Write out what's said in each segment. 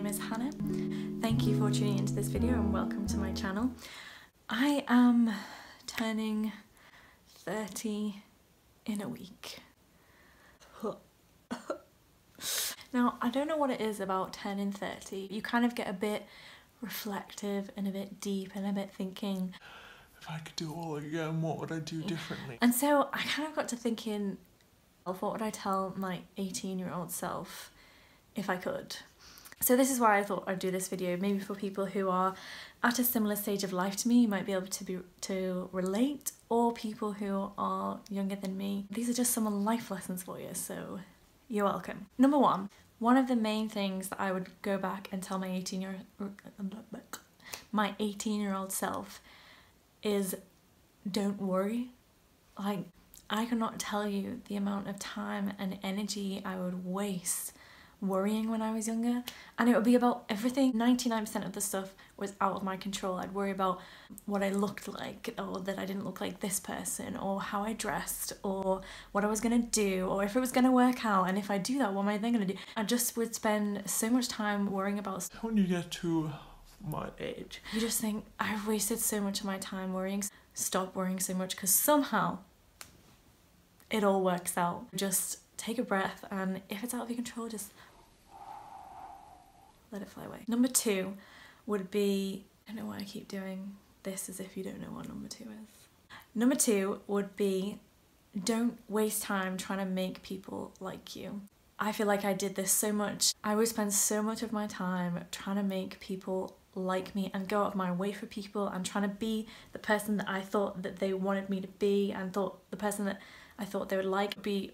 is Hannah. Thank you for tuning into this video and welcome to my channel. I am turning 30 in a week. Now, I don't know what it is about turning 30. You kind of get a bit reflective and a bit deep and a bit thinking, if I could do it all again, what would I do differently? And so I kind of got to thinking, what would I tell my 18-year-old self if I could? So this is why I thought I'd do this video, maybe for people who are at a similar stage of life to me, you might be able to relate, or people who are younger than me. These are just some life lessons for you, so you're welcome. Number one of the main things that I would go back and tell my 18-year-old self is don't worry. Like, I cannot tell you the amount of time and energy I would waste worrying when I was younger, and it would be about everything. 99% of the stuff was out of my control. I'd worry about what I looked like, or that I didn't look like this person, or how I dressed, or what I was gonna do, or if it was gonna work out, and if I do that, what am I then gonna do? I just would spend so much time worrying about stuff. When you get to my age, You just think, I've wasted so much of my time worrying. Stop worrying so much, because somehow it all works out. Just take a breath, and if it's out of your control, just let it fly away. Number two would be, I don't know why I keep doing this as if you don't know what number two is. Number two would be, don't waste time trying to make people like you. I feel like I did this so much. I would spend so much of my time trying to make people like me and go out of my way for people and trying to be the person that I thought that they wanted me to be, and thought the person that I thought they would like. Be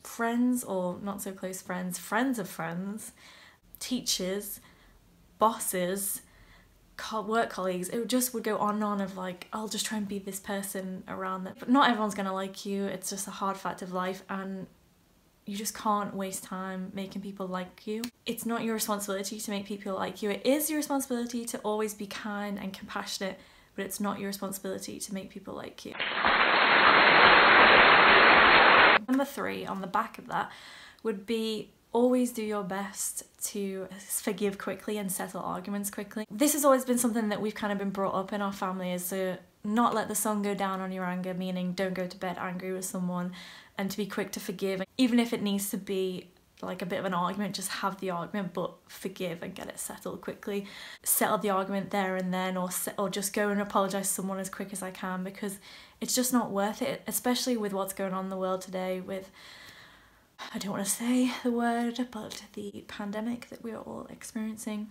friends or not so close friends, friends of friends, teachers, bosses, work colleagues. It just would go on and on of like, I'll just try and be this person around that. But not everyone's gonna like you. It's just a hard fact of life, and you just can't waste time making people like you. It's not your responsibility to make people like you. It is your responsibility to always be kind and compassionate, but it's not your responsibility to make people like you. Number three, on the back of that, would be always do your best to forgive quickly and settle arguments quickly. This has always been something that we've kind of been brought up in our family, is to not let the sun go down on your anger, meaning don't go to bed angry with someone, and to be quick to forgive. Even if it needs to be like a bit of an argument, just have the argument, but forgive and get it settled quickly. Settle the argument there and then, or just go and apologise to someone as quick as I can, because it's just not worth it, especially with what's going on in the world today with, I don't want to say the word, but the pandemic that we're all experiencing.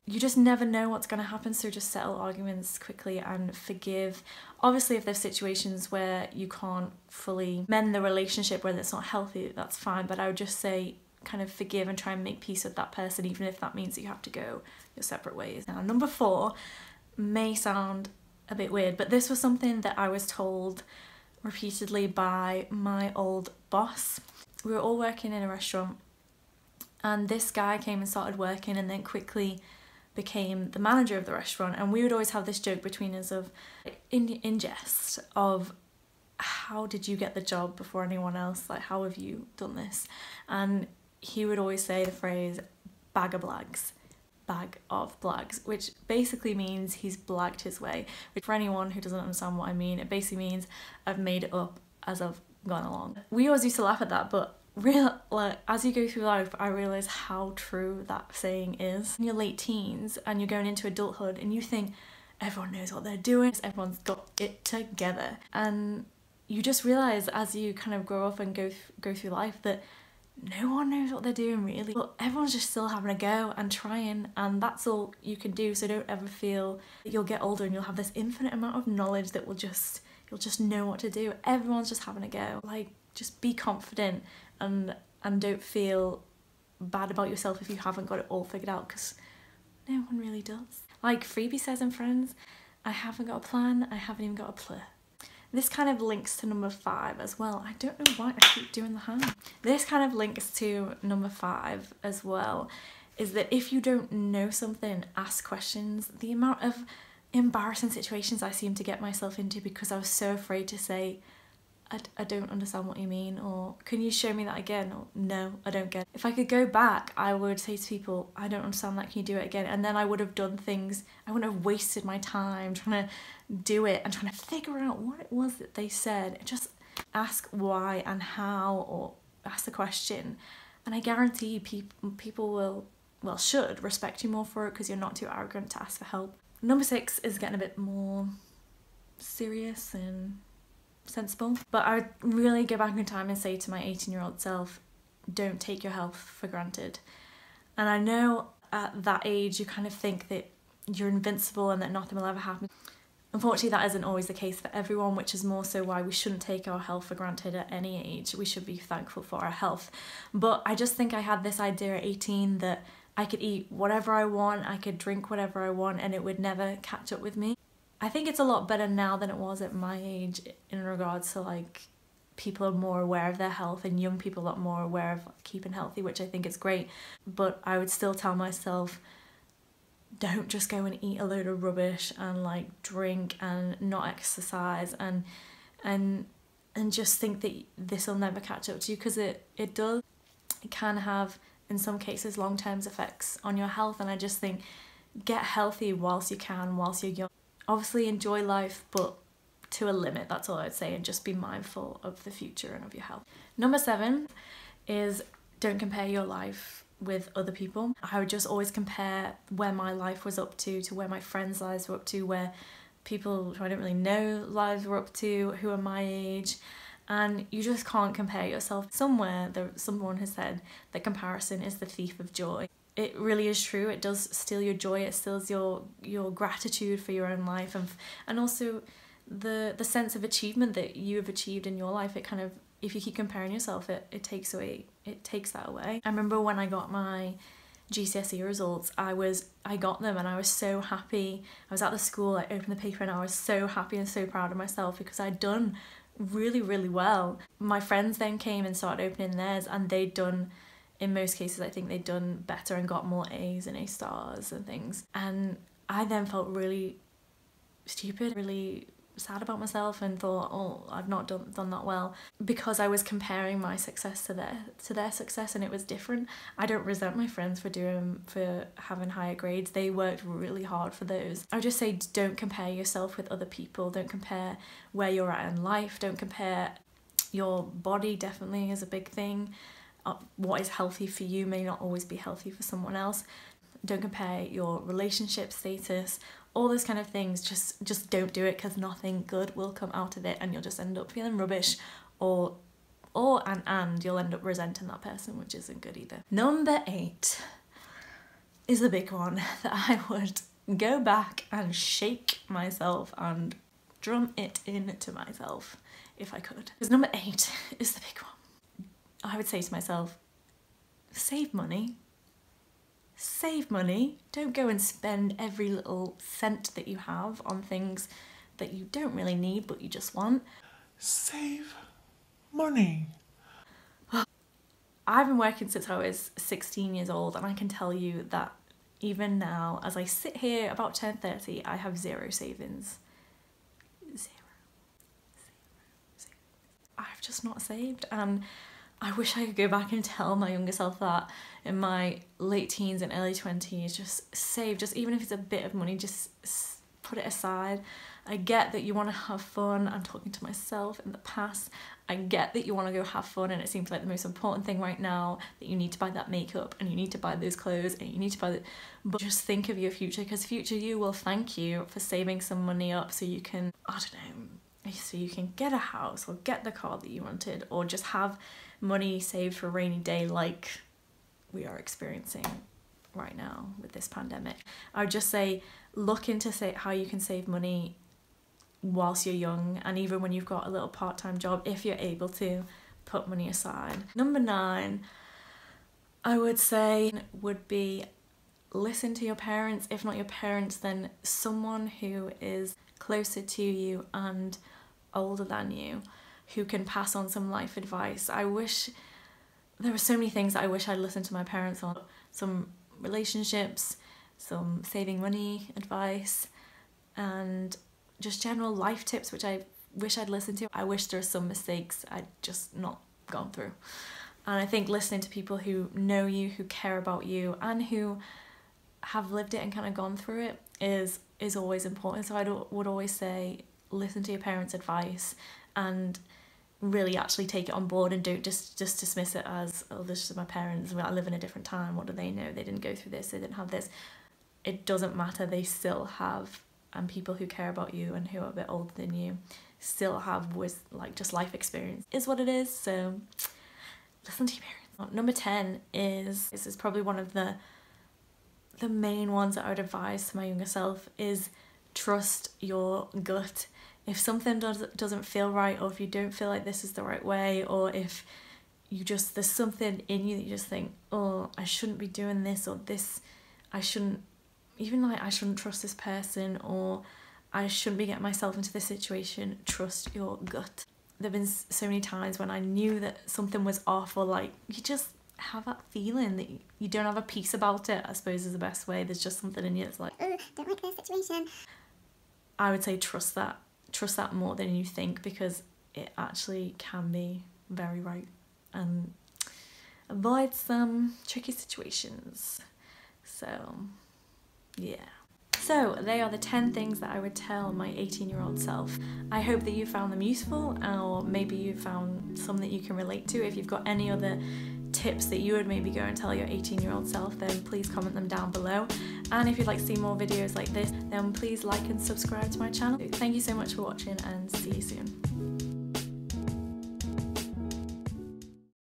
You just never know what's going to happen, so just settle arguments quickly and forgive. Obviously, if there's situations where you can't fully mend the relationship, whether it's not healthy, that's fine, but I would just say kind of forgive and try and make peace with that person, even if that means that you have to go your separate ways. Now, number four may sound a bit weird, but this was something that I was told repeatedly by my old boss. We were all working in a restaurant, and this guy came and started working and then quickly became the manager of the restaurant, and we would always have this joke between us of, in jest, of how did you get the job before anyone else? Like, how have you done this? And he would always say the phrase bag of blags, which basically means he's blagged his way. Which, for anyone who doesn't understand what I mean, it basically means I've made it up as I've gone along. We always used to laugh at that, but as you go through life, I realise how true that saying is. In your late teens and you're going into adulthood and you think everyone knows what they're doing, everyone's got it together, and you just realise as you kind of grow up and go through life that no one knows what they're doing really, but everyone's just still having a go and trying, and that's all you can do. So don't ever feel that you'll get older and you'll have this infinite amount of knowledge that you'll just know what to do. Everyone's just having a go. Like, just be confident and don't feel bad about yourself if you haven't got it all figured out, because no one really does. Like Phoebe says in Friends, I haven't got a plan, I haven't even got a plur. This kind of links to number five as well. I don't know why I keep doing the hand. This kind of links to number five as well, is that if you don't know something, ask questions. The amount of embarrassing situations I seem to get myself into because I was so afraid to say, I don't understand what you mean, or can you show me that again, or no, I don't get it. If I could go back, I would say to people, I don't understand that, can you do it again? And then I would have done things, I wouldn't have wasted my time trying to do it and trying to figure out what it was that they said. Just ask why and how, or ask the question, and I guarantee people will, well, should respect you more for it, because you're not too arrogant to ask for help. Number 6 is getting a bit more serious and sensible, but I would really go back in time and say to my 18-year-old self, don't take your health for granted. And I know at that age you kind of think that you're invincible and that nothing will ever happen. Unfortunately, that isn't always the case for everyone, which is more so why we shouldn't take our health for granted at any age. We should be thankful for our health. But I just think I had this idea at 18 that I could eat whatever I want, I could drink whatever I want, and it would never catch up with me. I think it's a lot better now than it was at my age in regards to, like, people are more aware of their health, and young people are a lot more aware of keeping healthy, which I think is great. But I would still tell myself, don't just go and eat a load of rubbish and like drink and not exercise and just think that this will never catch up to you, because it does. It can have, in some cases, long-term effects on your health, and I just think get healthy whilst you can, whilst you're young. Obviously enjoy life, but to a limit, that's all I'd say, and just be mindful of the future and of your health. Number 7 is don't compare your life with other people. I would just always compare where my life was up to where my friends' lives were up to, where people who I don't really know lives were up to, who are my age, and you just can't compare yourself. Somewhere someone has said that comparison is the thief of joy. It really is true. It does steal your joy, it steals your gratitude for your own life, and also the sense of achievement that you have achieved in your life. It kind of, if you keep comparing yourself, it takes that away. I remember when I got my GCSE results, I got them and I was so happy. I was at the school, I opened the paper and I was so happy and so proud of myself because I'd done really, really well. My friends then came and started opening theirs, and they'd done, in most cases, I think they'd done better and got more A's and A stars and things. And I then felt really stupid, really sad about myself, and thought, oh, I've not done that well, because I was comparing my success to their success, and it was different. I don't resent my friends for having higher grades. They worked really hard for those. I would just say, don't compare yourself with other people. Don't compare where you're at in life. Don't compare your body. Definitely is a big thing. What is healthy for you may not always be healthy for someone else. Don't compare your relationship status, all those kind of things. Just don't do it, because nothing good will come out of it, and you'll just end up feeling rubbish, and you'll end up resenting that person, which isn't good either. Number 8 is the big one that I would go back and shake myself and drum it into myself if I could. Because number 8 is the big one. I would say to myself, save money. Save money. Don't go and spend every little cent that you have on things that you don't really need but you just want. Save money. I've been working since I was 16 years old, and I can tell you that even now, as I sit here about 10:30, I have zero savings. Zero. I've just not saved, and I wish I could go back and tell my younger self that in my late teens and early 20s, just save, just even if it's a bit of money, just put it aside. I get that you want to have fun. I'm talking to myself in the past. I get that you want to go have fun, and it seems like the most important thing right now, that you need to buy that makeup and you need to buy those clothes and you need to buy but just think of your future, because future you will thank you for saving some money up so you can, I don't know, so you can get a house or get the car that you wanted, or just have money saved for a rainy day like we are experiencing right now with this pandemic. I would just say, look into how you can save money whilst you're young, and even when you've got a little part-time job, if you're able to put money aside. Number 9, I would say, would be listen to your parents. If not your parents, then someone who is closer to you and older than you, who can pass on some life advice. I wish there were so many things that I wish I'd listened to my parents on. Some relationships, some saving money advice, and just general life tips, which I wish I'd listened to. I wish there are some mistakes I'd just not gone through. And I think listening to people who know you, who care about you, and who have lived it and kind of gone through it is always important. So I would always say, listen to your parents' advice and really actually take it on board, and don't just dismiss it as, oh, this is my parents, I live in a different time, what do they know, they didn't go through this, they didn't have this. It doesn't matter, they still have, and people who care about you and who are a bit older than you still have like just life experience is what it is. So listen to your parents. Number 10 is, this is probably one of the main ones that I would advise to my younger self, is trust your gut. If something doesn't feel right, or if you don't feel like this is the right way, or if you just, there's something in you that you just think, oh, I shouldn't be doing this, or this, I shouldn't trust this person, or I shouldn't be getting myself into this situation, trust your gut. There have been so many times when I knew that something was off, or like, you just have that feeling that you don't have a peace about it, I suppose is the best way. There's just something in you that's like, oh, don't like this situation. I would say trust that more than you think, because it actually can be very right, and avoid some tricky situations. So yeah. So they are the 10 things that I would tell my 18-year-old self. I hope that you found them useful, or maybe you found some that you can relate to. If you've got any other tips that you would maybe go and tell your 18-year-old self, then please comment them down below. And if you'd like to see more videos like this, then please like and subscribe to my channel. Thank you so much for watching, and see you soon.